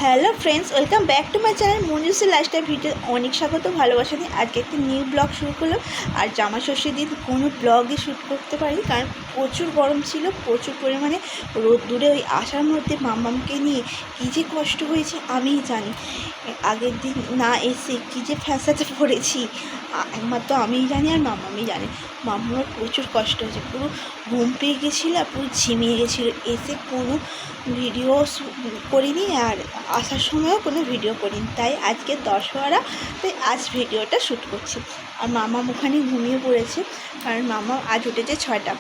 Hello friends, welcome back to my channel Manjushi lifestyle video. অনেক স্বাগত, ভালোবাসা দিয়ে আজকে একটি নিউ ব্লগ শুরু করলাম। আর জামা ষষ্ঠীর দিন কোনো ব্লগই শ্যুট করতে পারি, কারণ প্রচুর গরম ছিল, প্রচুর পরিমাণে রোদ্দুরে ওই আসার মধ্যে মাম্মামকে নিয়ে কী যে কষ্ট হয়েছে আমিই জানি। আগের দিন না এসে কী যে ফ্যাসাতে পড়েছি একমাত্র আমিই জানি আর মাম্মামই জানে। মাম্মার প্রচুর কষ্ট হয়েছে, পুরো ঘুম পেয়ে গেছিলো আর পুরো ঝিমিয়ে গেছিলো। এসে কোনো ভিডিও করিনি আর আসার সময়ও কোনো ভিডিও করিনি, তাই আজকে দশহরা, তাই আজ ভিডিওটা শ্যুট করছি। আর মামা ওখানে ঘুমিয়ে পড়েছে, কারণ মামা আজ উঠেছে 6টা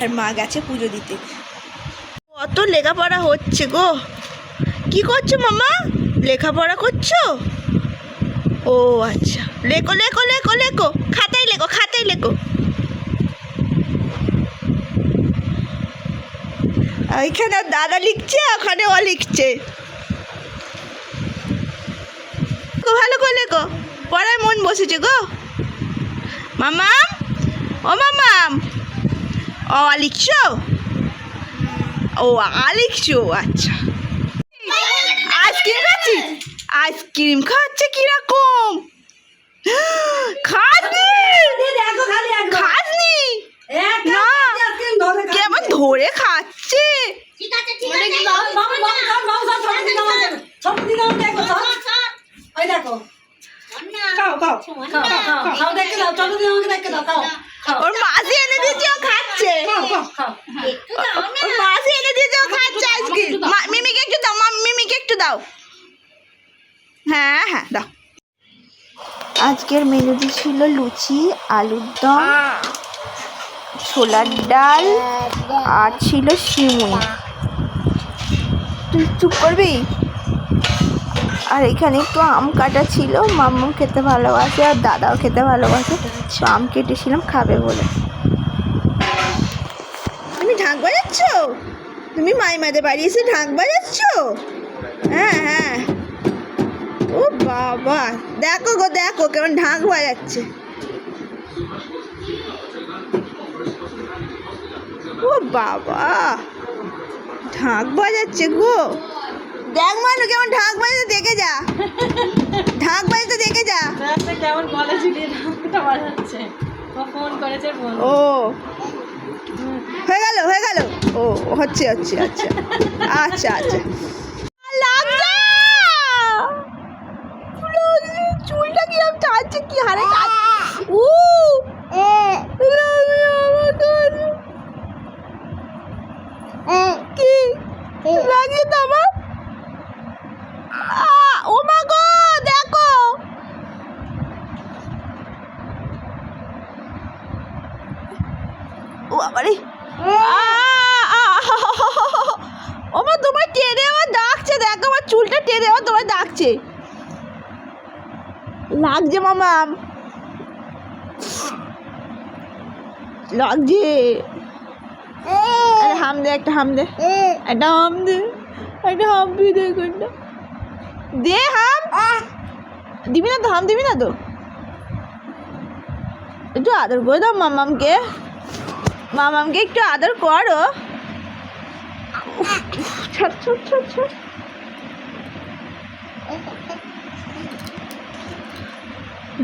আর মা গেছে পুজো দিতে। কত লেখাপড়া হচ্ছে গো। কি করছো মামা? লেখাপড়া করছো? ও আচ্ছা, লেখো লেখো লেখো লেখো, খাতায় লেখো, খাতায় লেখো। এখানে দাদা লিখছে, ওখানে ও লিখছে। ভালো করে লেখো, পড়ায় মন বসেছে গো। মামাম, ও মামাম, ও লিখছো? ও লিখছো, আচ্ছা। আইসক্রিম খাচ্ছি? আইসক্রিম খাচ্ছে কিরকম? খাসনি খাসনি না, কেমন ধরে খাচ্ছে। ওর মাসি এনে দিয়েছে, ও খাচ্ছে। ওর মাসি এনে দিয়েছে, ও খাচ্ছে আইসক্রিম। মিমিকে একটু দাও, মিমিকে একটু দাও। হ্যাঁ হ্যাঁ দাও। আজকের মেনুতে ছিল লুচি, আলুর দম, ছোলার ডাল আর ছিল সিমুই। তুই চুপ করবি? আর এখানে একটু আম কাটা ছিল, মাম্মু খেতে ভালোবাসে আর দাদাও খেতে ভালোবাসে, তো আম কেটেছিলাম খাবে বলে। তুমি ঢাক বাজাচ্ছ? তুমি মাইমাদের বাড়ি এসে ঢাক বাজাচ্ছ? হ্যাঁ হ্যাঁ। ও বাবা, দেখো গো দেখো কেমন ঢাক বাজাচ্ছে। ও বাবা, ঢাক বাজাচ্ছে গো। দেখ মানু কেমন ঢাক বাজাতে, দেখে যা, ঢাক বাজাতে দেখে যা। কেমন গলা ঝুলিয়ে ঢাকটা বাজাচ্ছে, ফোন করেছে। ও হয়ে গেল হয়ে গেল, ও হচ্ছে হচ্ছে, আচ্ছা আচ্ছা আচ্ছা। চুলটা কি টানছে, কি হারে কি লাগিয়ে তো আমার। ও মা গো দেখো, ও আরে ও মা, তোমার টেনে আমার ডাকছে, দেখো আমার চুলটা টেনে আমার তোমার ডাকছে। লাগছে মামাম, লাগছে। আরে হাম দে, একটা হাম দে, একটা হাম দে, একটা হাম দিয়ে দে, কোনটা দে। হাম দিবি না তো? হাম দিবি না তো? একটু আদর করে দাও মামামকে, মামামকে একটু আদর করো। ছাড় ছাড় ছাড় ছাড়।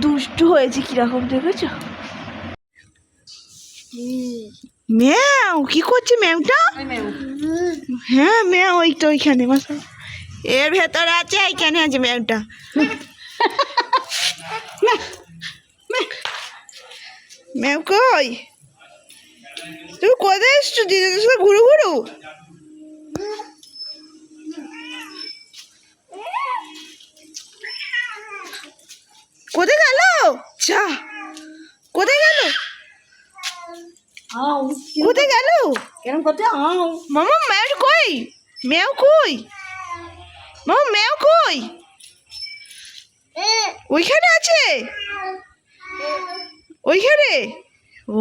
দুষ্টু হয়েছে কিরকম দেখেছ? ম্যাও কি করছে ম্যাওটা? হ্যাঁ ম্যাও, ওই তো ওইখানে এর ভেতরে আছে, এইখানে আছে ম্যাওটা। ম্যাও কই? তুমি কোথায় এসছো? দিদিদের সাথে ঘুরু ঘুরু? কোথায় গেল? যা, কোথায় গেল? কোথায় গেল? মামা ম্যাও কই? ম্যাও কই? মামা ম্যাও কই? ওইখানে আছে, ওইখানে। ও